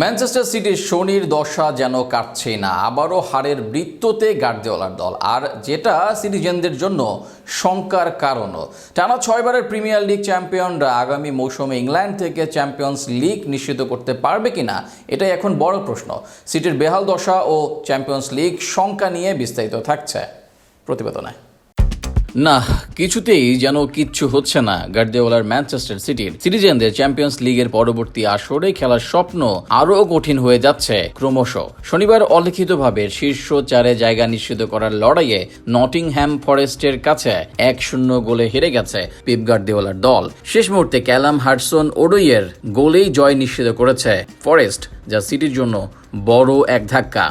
Manchester সিটির শনির দশা যেন কাটছেই না, আবারও হারের বৃত্ততে গার্দিওলার দল, আর যেটা সিটিজেনদের জন্য শঙ্কার কারণও। টানা 6বারের প্রিমিয়ার লিগ চ্যাম্পিয়নরা আগামী মৌসুমে ইংল্যান্ড থেকে চ্যাম্পিয়ন্স লিগ নিশ্চিত করতে পারবে কিনা, এটাই এখন বড় প্রশ্ন। সিটির বেহাল দশা ও চ্যাম্পিয়ন্স লিগ শঙ্কা নিয়ে বিস্তারিত থাকছে প্রতিবেদনে। না, কিছুতেই যেন কিচ্ছু হচ্ছে না গার্দিওলার ম্যানচেস্টার সিটির। সিটিজেনদের চ্যাম্পিয়ন্স লিগের পরবর্তী আসরে খেলার স্বপ্ন আরও কঠিন হয়ে যাচ্ছে ক্রমশ। শনিবার অলিখিতভাবে শীর্ষ 4-এ জায়গা নিশ্চিত করার লড়াইয়ে নটিংহ্যাম ফরেস্টের কাছে 1-0 গোলে হেরে গেছে পেপ গার্দিওলার দল। শেষ মুহূর্তে ক্যালাম হাডসন-ওডোইয়ের গোলেই জয় নিশ্চিত করেছে ফরেস্ট, যা সিটির জন্য বড় এক ধাক্কা।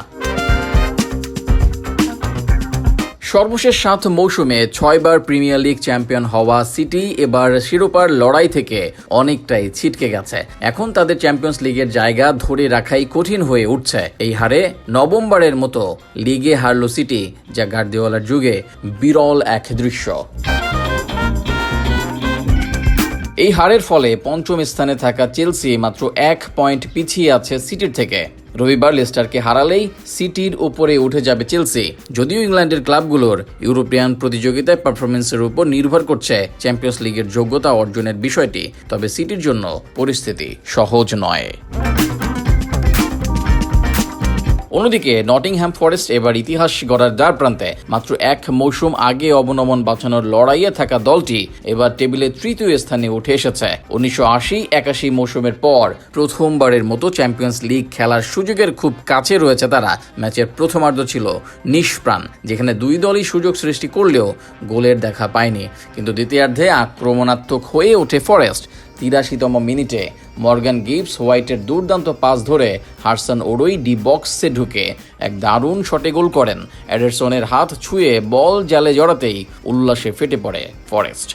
সর্বশেষ 7 মৌসুমে 6বার প্রিমিয়ার লিগ চ্যাম্পিয়ন হওয়া সিটি এবার শিরোপার লড়াই থেকে অনেকটাই ছিটকে গেছে। এখন তাদের চ্যাম্পিয়ন্স লিগের জায়গা ধরে রাখাই কঠিন হয়ে উঠছে। এই হারে নবমবারের মতো লিগে হারল সিটি, যা গার্দিওলার যুগে বিরল এক দৃশ্য। এই হারের ফলে পঞ্চম স্থানে থাকা চেলসি মাত্র 1 পয়েন্ট পিছিয়ে আছে সিটির থেকে। রবিবার লেস্টারকে হারালেই সিটির উপরে উঠে যাবে চেলসি। যদিও ইংল্যান্ডের ক্লাবগুলোর ইউরোপিয়ান প্রতিযোগিতায় পারফরমেন্সের উপর নির্ভর করছে চ্যাম্পিয়ন্স লিগের যোগ্যতা অর্জনের বিষয়টি, তবে সিটির জন্য পরিস্থিতি সহজ নয়। অন্যদিকে নটিংহ্যাম ফরেস্ট এবার ইতিহাস গড়ার দ্বার প্রান্তে। মাত্র 1 মৌসুম আগে অবনমন বাঁচানোর লড়াইয়ে থাকা দলটি এবার টেবিলে 3য় স্থানে উঠে এসেছে। 1980-81 মৌসুমের পর প্রথমবারের মতো চ্যাম্পিয়ন্স লিগ খেলার সুযোগের খুব কাছে রয়েছে তারা। ম্যাচের প্রথমার্ধ ছিল নিষ্প্রাণ, যেখানে দুই দলই সুযোগ সৃষ্টি করলেও গোলের দেখা পায়নি। কিন্তু দ্বিতীয়ার্ধে আক্রমণাত্মক হয়ে ওঠে ফরেস্ট। 83তম মিনিটে মর্গান গিবস হোয়াইটের দুর্দান্ত পাস ধরে হাডসন-ওডোই ডি বক্সে ঢুকে এক দারুণ শটে গোল করেন। এডারসনের হাত ছুঁয়ে বল জালে জড়াতেই উল্লাসে ফেটে পড়ে ফরেস্ট।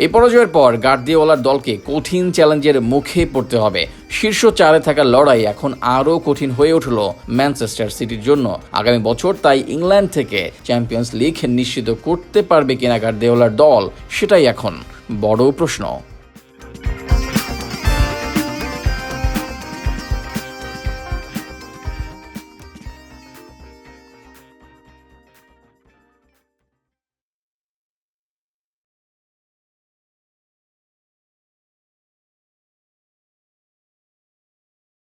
এই পরাজয়ের পর গার্দিওলার দলকে কঠিন চ্যালেঞ্জের মুখে পড়তে হবে। শীর্ষ 4-এ থাকার লড়াই এখন আরও কঠিন হয়ে উঠল ম্যানচেস্টার সিটির জন্য। আগামী বছর তাই ইংল্যান্ড থেকে চ্যাম্পিয়ন্স লিগ নিশ্চিত করতে পারবে কিনা গার্দিওলার দল, সেটাই এখন বড় প্রশ্ন।